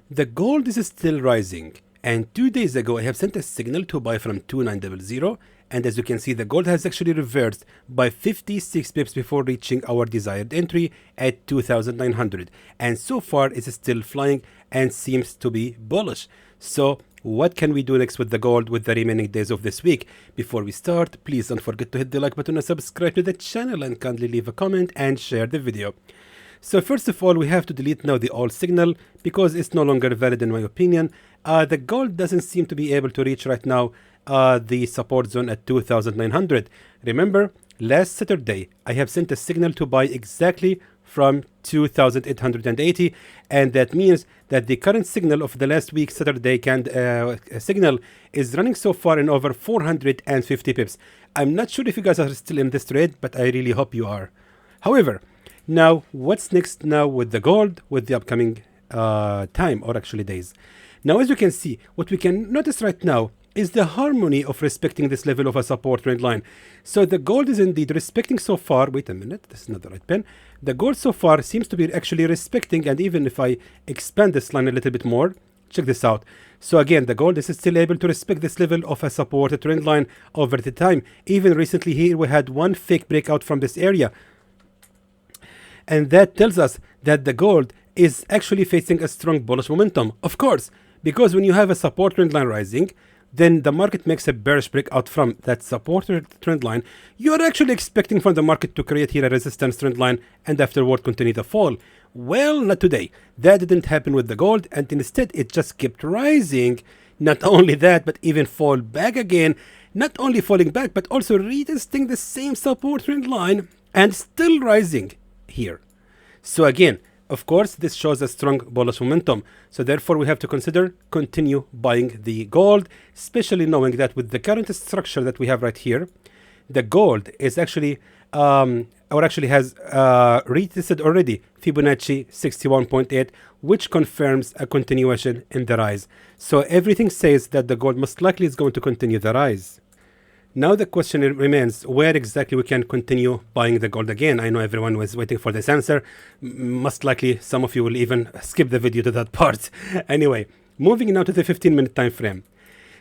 the gold is still rising, and 2 days ago I have sent a signal to buy from 2900, and as you can see, the gold has actually reversed by 56 pips before reaching our desired entry at 2900, and so far it's still flying and seems to be bullish. So what can we do next with the gold with the remaining days of this week? Before we start, please don't forget to hit the like button and subscribe to the channel, and kindly leave a comment and share the video. So first of all, we have to delete now the old signal because it's no longer valid in my opinion. The gold doesn't seem to be able to reach right now the support zone at 2900. Remember, last Saturday I have sent a signal to buy exactly from 2880, and that means that the current signal of the last week Saturday signal is running so far in over 450 pips. I'm not sure if you guys are still in this trade, but I really hope you are. However, now what's next now with the gold with the upcoming time, or actually days? Now, as you can see, what we can notice right now is the harmony of respecting this level of a support trend line. So the gold is indeed respecting so far. Wait a minute, this is not the right pen. The gold so far seems to be actually respecting, and even if I expand this line a little bit more, check this out. So again, the gold is still able to respect this level of a support trend line over the time. Even recently here we had one fake breakout from this area, and that tells us that the gold is actually facing a strong bullish momentum. Of course, because when you have a support trend line rising, then the market makes a bearish breakout from that support trend line. You're actually expecting from the market to create here a resistance trend line and afterward continue the fall. Well, not today. That didn't happen with the gold, and instead it just kept rising. Not only that, but even fall back again. Not only falling back, but also retesting the same support trend line and still rising here. So again, of course, this shows a strong bullish momentum. So therefore, we have to consider continue buying the gold, especially knowing that with the current structure that we have right here, the gold is actually, or actually has retested already Fibonacci 61.8, which confirms a continuation in the rise. So everything says that the gold most likely is going to continue the rise. Now the question remains, where exactly we can continue buying the gold again? I know everyone was waiting for this answer. Most likely some of you will even skip the video to that part. Anyway, moving now to the 15-minute time frame.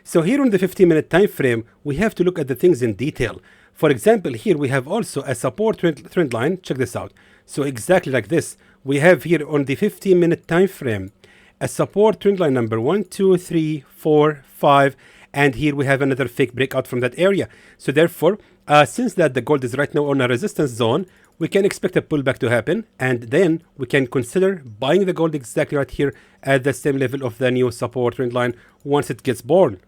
So here on the 15-minute time frame, we have to look at the things in detail. For example, here we have also a support trend line. Check this out. So exactly like this, we have here on the 15-minute time frame a support trend line number 1, 2, 3, 4, 5. And here we have another fake breakout from that area. So therefore, since that the gold is right now on a resistance zone, we can expect a pullback to happen. And then we can consider buying the gold exactly right here at the same level of the new support trend line once it gets born.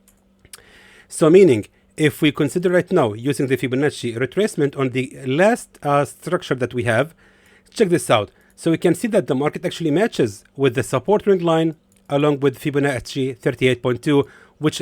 So meaning, if we consider right now using the Fibonacci retracement on the last structure that we have, check this out. So we can see that the market actually matches with the support trend line along with Fibonacci 38.2, which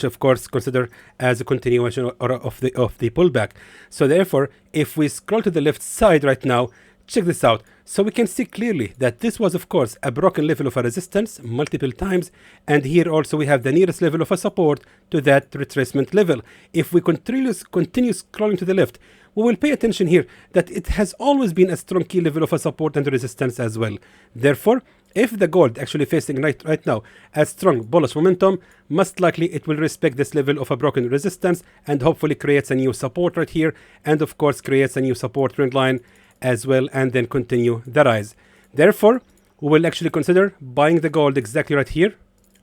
of course consider as a continuation of the pullback. So therefore, if we scroll to the left side right now, check this out. So we can see clearly that this was of course a broken level of a resistance multiple times, and here also we have the nearest level of a support to that retracement level. If we continue scrolling to the left, we will pay attention here that it has always been a strong key level of a support and resistance as well. Therefore, if the gold actually facing right now a strong bullish momentum, most likely it will respect this level of a broken resistance and hopefully creates a new support right here, and of course creates a new support trend line as well, and then continue the rise. Therefore, we will actually consider buying the gold exactly right here.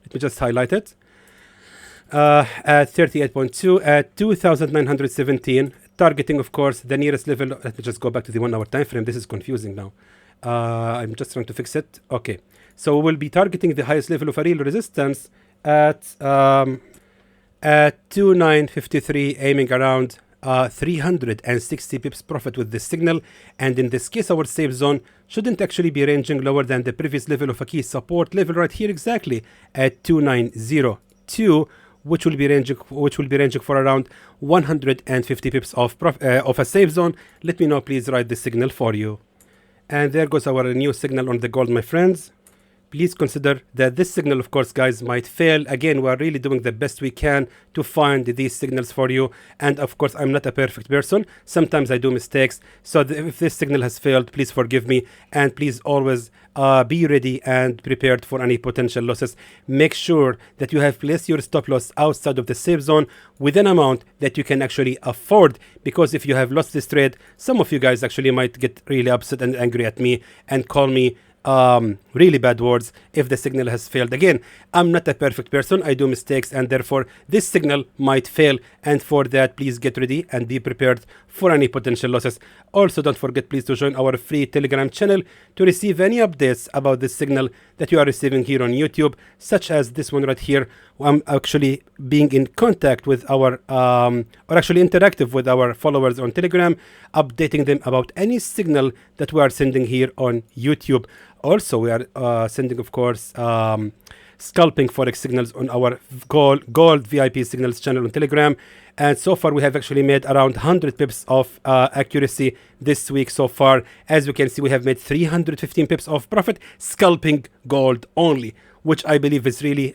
Let me just highlight it. At 38.2 at 2917, targeting of course the nearest level. Let me just go back to the 1 hour time frame. This is confusing now. I'm just trying to fix it. Okay, so we will be targeting the highest level of a real resistance at 2953, aiming around 360 pips profit with this signal. And in this case, our safe zone shouldn't actually be ranging lower than the previous level of a key support level right here exactly at 2902, which will be ranging for around 150 pips of a safe zone. Let me now please write the signal for you. And there goes our new signal on the gold, my friends. please consider that this signal, of course, guys, might fail. Again, we are really doing the best we can to find these signals for you. And of course, I'm not a perfect person. Sometimes I do mistakes. So if this signal has failed, please forgive me. And please always be ready and prepared for any potential losses. Make sure that you have placed your stop loss outside of the safe zone with an amount that you can actually afford, because if you have lost this trade, some of you guys actually might get really upset and angry at me and call me really bad words if the signal has failed. Again, I'm not a perfect person. I do mistakes, and therefore this signal might fail, and for that, please get ready and be prepared for any potential losses. Also, don't forget, please, to join our free Telegram channel to receive any updates about this signal that you are receiving here on YouTube, such as this one right here. I'm actually being in contact with our or actually interactive with our followers on Telegram, updating them about any signal that we are sending here on YouTube. Also, we are sending, of course, scalping forex signals on our gold VIP signals channel on Telegram. And so far, we have actually made around 100 pips of accuracy this week so far. As you can see, we have made 315 pips of profit scalping gold only, which I believe is really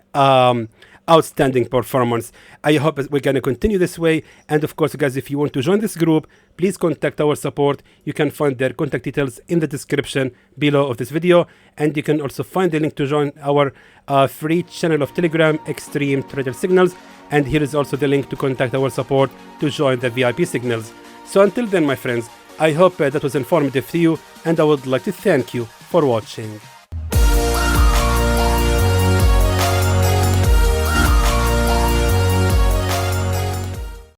outstanding performance. I hope we're going to continue this way. And of course, guys, if you want to join this group, please contact our support. You can find their contact details in the description below of this video. And you can also find the link to join our free channel of Telegram, Xtreme Trader Signals. And here is also the link to contact our support to join the VIP signals. So until then, my friends, I hope that was informative to you, and I would like to thank you for watching.